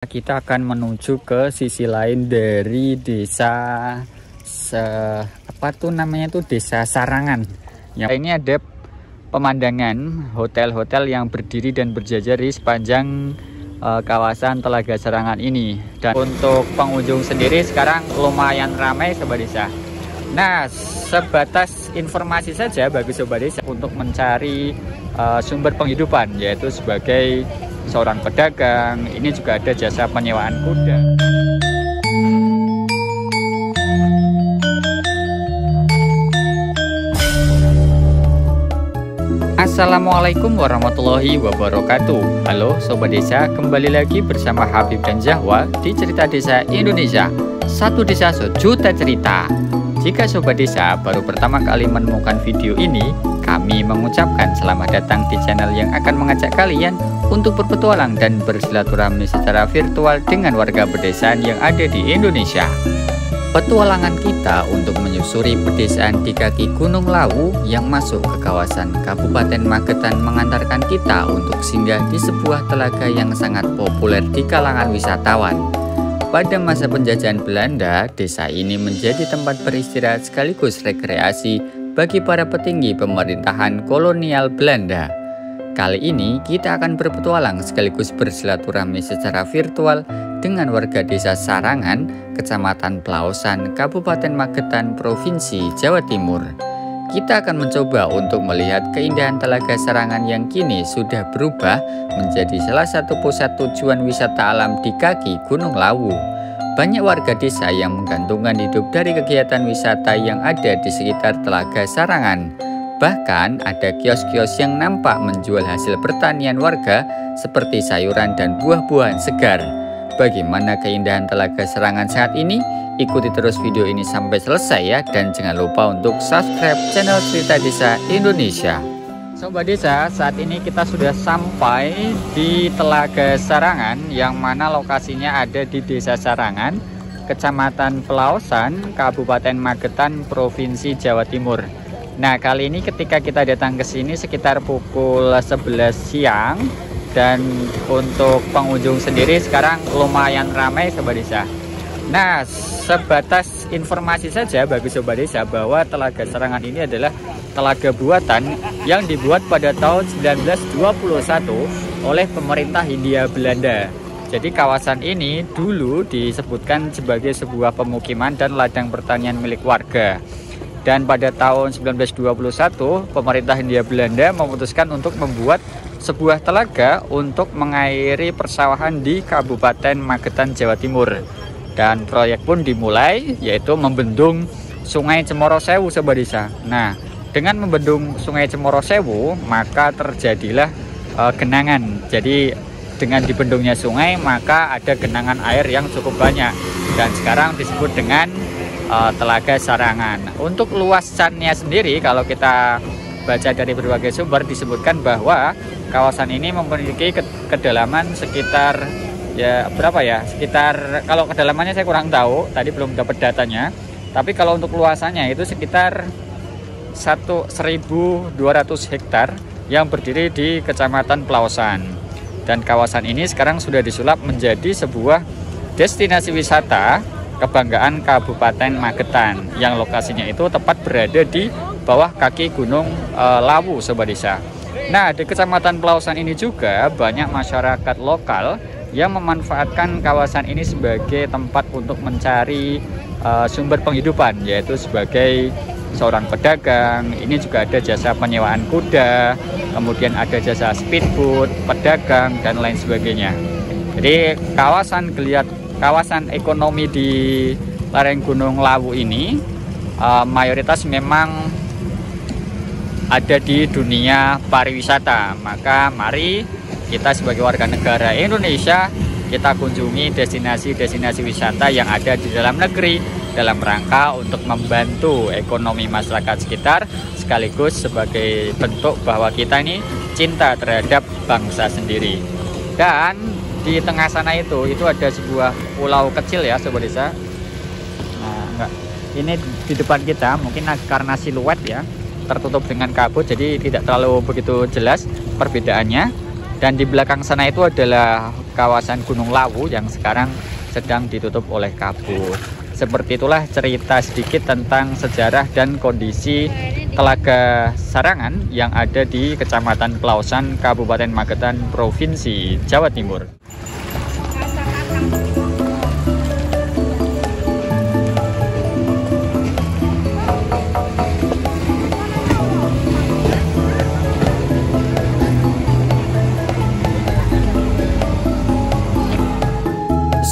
Kita akan menuju ke sisi lain dari desa desa Sarangan. Yang ini ada pemandangan hotel-hotel yang berdiri dan berjajar di sepanjang kawasan Telaga Sarangan ini. Dan untuk pengunjung sendiri sekarang lumayan ramai Sobat Desa. Nah, sebatas informasi saja bagi Sobat Desa untuk mencari sumber penghidupan, yaitu sebagai seorang pedagang. Ini juga ada jasa penyewaan kuda. Assalamualaikum warahmatullahi wabarakatuh. Halo Sobat Desa, kembali lagi bersama Habib dan Zahwa di Cerita Desa Indonesia. Satu desa sejuta cerita. Jika Sobat Desa baru pertama kali menemukan video ini, kami mengucapkan selamat datang di channel yang akan mengajak kalian untuk berpetualang dan bersilaturahmi secara virtual dengan warga pedesaan yang ada di Indonesia. Petualangan kita untuk menyusuri pedesaan di kaki Gunung Lawu yang masuk ke kawasan Kabupaten Magetan mengantarkan kita untuk singgah di sebuah telaga yang sangat populer di kalangan wisatawan. Pada masa penjajahan Belanda, desa ini menjadi tempat beristirahat sekaligus rekreasi bagi para petinggi pemerintahan kolonial Belanda. Kali ini kita akan berpetualang sekaligus bersilaturahmi secara virtual dengan warga desa Sarangan, Kecamatan Plaosan, Kabupaten Magetan, Provinsi Jawa Timur. Kita akan mencoba untuk melihat keindahan Telaga Sarangan yang kini sudah berubah menjadi salah satu pusat tujuan wisata alam di kaki Gunung Lawu. Banyak warga desa yang menggantungkan hidup dari kegiatan wisata yang ada di sekitar Telaga Sarangan. Bahkan ada kios-kios yang nampak menjual hasil pertanian warga seperti sayuran dan buah-buahan segar. Bagaimana keindahan Telaga Sarangan saat ini? Ikuti terus video ini sampai selesai ya, dan jangan lupa untuk subscribe channel Cerita Desa Indonesia. Sobat Desa, saat ini kita sudah sampai di Telaga Sarangan, yang mana lokasinya ada di Desa Sarangan, Kecamatan Plaosan, Kabupaten Magetan, Provinsi Jawa Timur. Nah, kali ini ketika kita datang ke sini sekitar pukul 11 siang, dan untuk pengunjung sendiri sekarang lumayan ramai Sobat Desa. Nah, sebatas informasi saja bagi Sobat Desa bahwa Telaga Sarangan ini adalah telaga buatan yang dibuat pada tahun 1921 oleh pemerintah Hindia Belanda. Jadi kawasan ini dulu disebutkan sebagai sebuah pemukiman dan ladang pertanian milik warga. Dan pada tahun 1921 pemerintah Hindia Belanda memutuskan untuk membuat sebuah telaga untuk mengairi persawahan di Kabupaten Magetan, Jawa Timur. Dan proyek pun dimulai, yaitu membendung Sungai Cemoro Sewu Sobat Desa. Nah, dengan membendung Sungai Cemoro Sewu, maka terjadilah genangan. Jadi dengan dibendungnya sungai, maka ada genangan air yang cukup banyak, dan sekarang disebut dengan Telaga Sarangan. Untuk luasannya sendiri, kalau kita baca dari berbagai sumber, disebutkan bahwa kawasan ini memiliki kedalaman sekitar sekitar, kalau kedalamannya saya kurang tahu, tadi belum dapat datanya, tapi kalau untuk luasannya itu sekitar 1.200 hektar yang berdiri di Kecamatan Plaosan. Dan kawasan ini sekarang sudah disulap menjadi sebuah destinasi wisata kebanggaan Kabupaten Magetan, yang lokasinya itu tepat berada di bawah kaki Gunung Lawu Sobat Desa. Nah, di Kecamatan Plaosan ini juga banyak masyarakat lokal yang memanfaatkan kawasan ini sebagai tempat untuk mencari sumber penghidupan, yaitu sebagai seorang pedagang. Ini juga ada jasa penyewaan kuda, kemudian ada jasa speedboat, pedagang, dan lain sebagainya. Jadi kawasan ekonomi di lereng Gunung Lawu ini mayoritas memang ada di dunia pariwisata. Maka mari kita sebagai warga negara Indonesia, kita kunjungi destinasi-destinasi wisata yang ada di dalam negeri dalam rangka untuk membantu ekonomi masyarakat sekitar, sekaligus sebagai bentuk bahwa kita ini cinta terhadap bangsa sendiri. Dan di tengah sana itu ada sebuah pulau kecil ya Sobat Desa. Nah, ini di depan kita mungkin karena siluet ya, tertutup dengan kabut, jadi tidak terlalu begitu jelas perbedaannya. Dan di belakang sana itu adalah kawasan Gunung Lawu yang sekarang sedang ditutup oleh kabut. Seperti itulah cerita sedikit tentang sejarah dan kondisi Telaga Sarangan yang ada di Kecamatan Pelausan, Kabupaten Magetan, Provinsi Jawa Timur.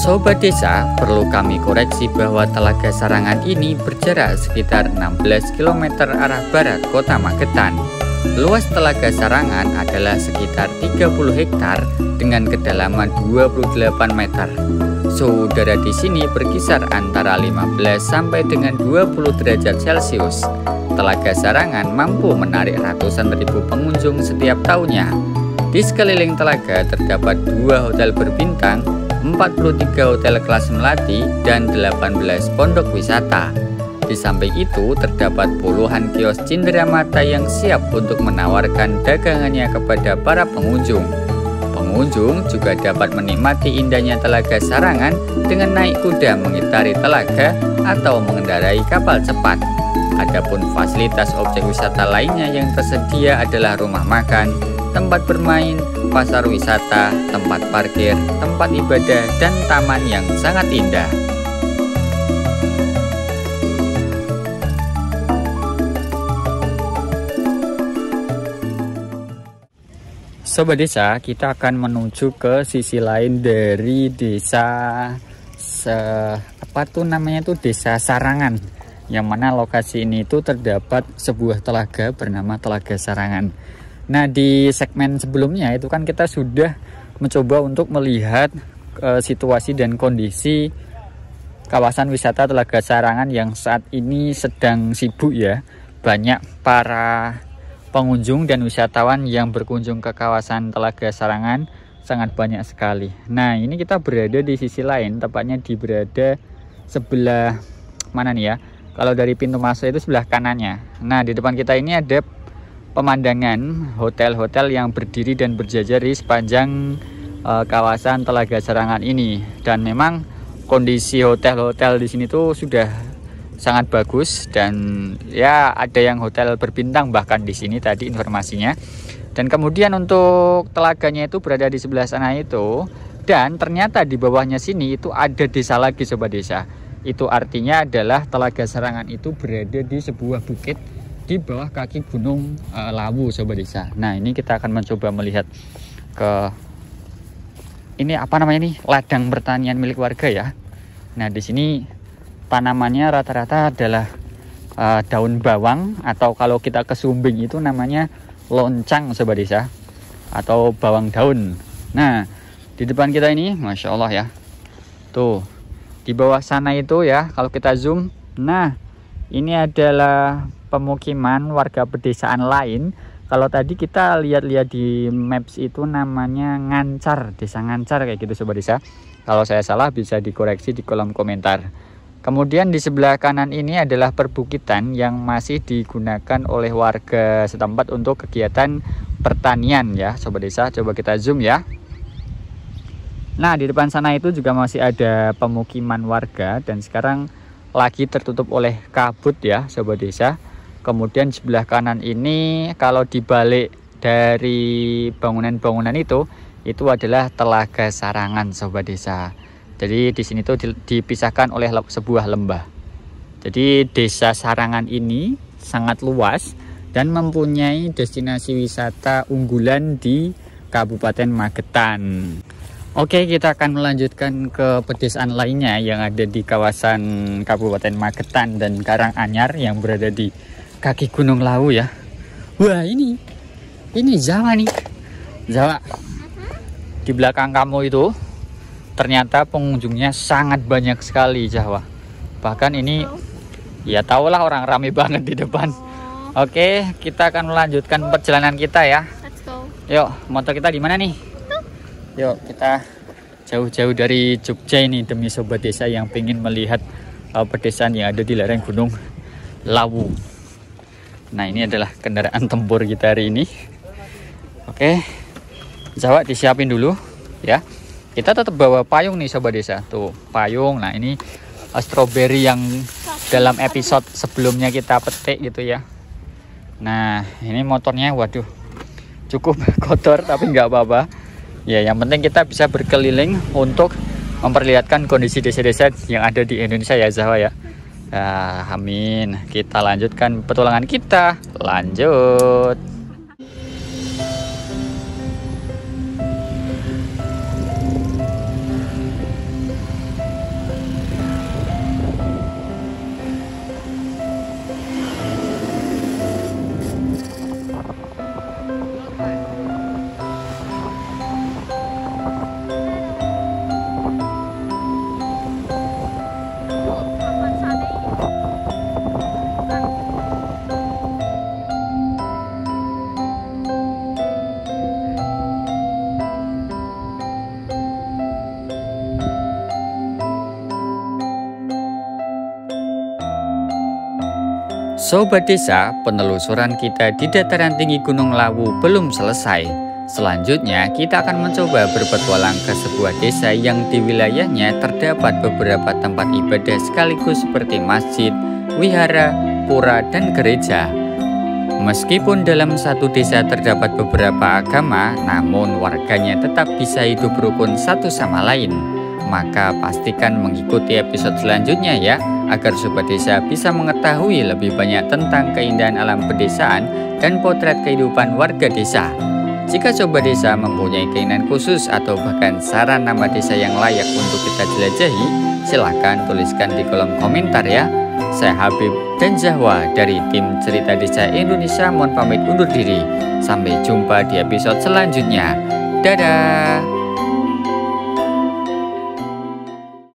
Sobat Desa, perlu kami koreksi bahwa Telaga Sarangan ini berjarak sekitar 16 km arah barat kota Magetan. Luas Telaga Sarangan adalah sekitar 30 hektar dengan kedalaman 28 meter. Suhu udara di sini berkisar antara 15 sampai dengan 20 derajat Celcius. Telaga Sarangan mampu menarik ratusan ribu pengunjung setiap tahunnya. Di sekeliling telaga terdapat 2 hotel berbintang, 43 hotel kelas melati, dan 18 pondok wisata. Di samping itu terdapat puluhan kios cenderamata yang siap untuk menawarkan dagangannya kepada para pengunjung. Pengunjung juga dapat menikmati indahnya Telaga Sarangan dengan naik kuda mengitari telaga atau mengendarai kapal cepat. Adapun fasilitas objek wisata lainnya yang tersedia adalah rumah makan, tempat bermain, pasar wisata, tempat parkir, tempat ibadah, dan taman yang sangat indah. Sobat Desa, kita akan menuju ke sisi lain dari desa Desa Sarangan, yang mana lokasi ini itu terdapat sebuah telaga bernama Telaga Sarangan. Nah, di segmen sebelumnya itu kan kita sudah mencoba untuk melihat situasi dan kondisi kawasan wisata Telaga Sarangan yang saat ini sedang sibuk ya. Banyak para pengunjung dan wisatawan yang berkunjung ke kawasan Telaga Sarangan sangat banyak sekali. Nah, ini kita berada di sisi lain, tepatnya berada sebelah mana nih ya? Kalau dari pintu masuk itu sebelah kanannya. Nah, di depan kita ini ada pemandangan hotel-hotel yang berdiri dan berjajar di sepanjang kawasan Telaga Sarangan ini. Dan memang kondisi hotel-hotel di sini tuh sudah sangat bagus, dan ya ada yang hotel berbintang bahkan di sini tadi informasinya. Dan kemudian untuk telaganya itu berada di sebelah sana itu, dan ternyata di bawahnya sini itu ada desa lagi Sobat Desa. Itu artinya adalah Telaga Sarangan itu berada di sebuah bukit di bawah kaki Gunung Lawu Sobat Desa. Nah, ini kita akan mencoba melihat ke ini apa namanya nih, ladang pertanian milik warga ya. Nah, di sini tanamannya rata-rata adalah daun bawang, atau kalau kita ke Sumbing itu namanya loncang Sobat Desa, atau bawang daun. Nah, di depan kita ini Masya Allah ya, tuh di bawah sana itu ya, kalau kita zoom, nah ini adalah pemukiman warga pedesaan lain. Kalau tadi kita lihat-lihat di maps itu namanya Ngancar, desa Ngancar kayak gitu Sobat Desa. Kalau saya salah bisa dikoreksi di kolom komentar. Kemudian di sebelah kanan ini adalah perbukitan yang masih digunakan oleh warga setempat untuk kegiatan pertanian ya Sobat Desa. Coba kita zoom ya. Nah, di depan sana itu juga masih ada pemukiman warga, dan sekarang lagi tertutup oleh kabut ya Sobat Desa. Kemudian sebelah kanan ini kalau dibalik dari bangunan-bangunan itu adalah Telaga Sarangan Sobat Desa. Jadi di sini tuh dipisahkan oleh sebuah lembah. Jadi desa Sarangan ini sangat luas dan mempunyai destinasi wisata unggulan di Kabupaten Magetan. Oke, kita akan melanjutkan ke pedesaan lainnya yang ada di kawasan Kabupaten Magetan dan Karanganyar yang berada di kaki Gunung Lawu ya. Wah, ini Jawa nih. Jawa. Di belakang kamu itu ternyata pengunjungnya sangat banyak sekali Jawa. Bahkan ini ya tahulah orang ramai banget di depan. Oke, kita akan melanjutkan perjalanan kita ya. Let's go. Yuk, motor kita di mana nih? Yuk, kita jauh-jauh dari Jogja ini demi Sobat Desa yang pengen melihat pedesaan yang ada di lereng Gunung Lawu. Nah, ini adalah kendaraan tempur kita hari ini. Oke, Zahwa disiapin dulu ya. Kita tetap bawa payung nih sobat desa. Tuh, payung. Nah, ini stroberi yang dalam episode sebelumnya kita petik gitu ya. Nah, ini motornya waduh cukup kotor tapi nggak apa-apa. Ya, yang penting kita bisa berkeliling untuk memperlihatkan kondisi desa-desa yang ada di Indonesia ya Zahwa ya. Nah, amin. Kita lanjutkan petualangan kita. Lanjut. Sobat desa, penelusuran kita di dataran tinggi Gunung Lawu belum selesai. Selanjutnya, kita akan mencoba berpetualang ke sebuah desa yang di wilayahnya terdapat beberapa tempat ibadah sekaligus seperti masjid, wihara, pura, dan gereja. Meskipun dalam satu desa terdapat beberapa agama, namun warganya tetap bisa hidup rukun satu sama lain. Maka pastikan mengikuti episode selanjutnya ya, agar sobat desa bisa mengetahui lebih banyak tentang keindahan alam pedesaan dan potret kehidupan warga desa. Jika sobat desa mempunyai keinginan khusus atau bahkan saran nama desa yang layak untuk kita jelajahi, silahkan tuliskan di kolom komentar ya. Saya Habib dan Zahwa dari tim Cerita Desa Indonesia mohon pamit undur diri. Sampai jumpa di episode selanjutnya. Dadah!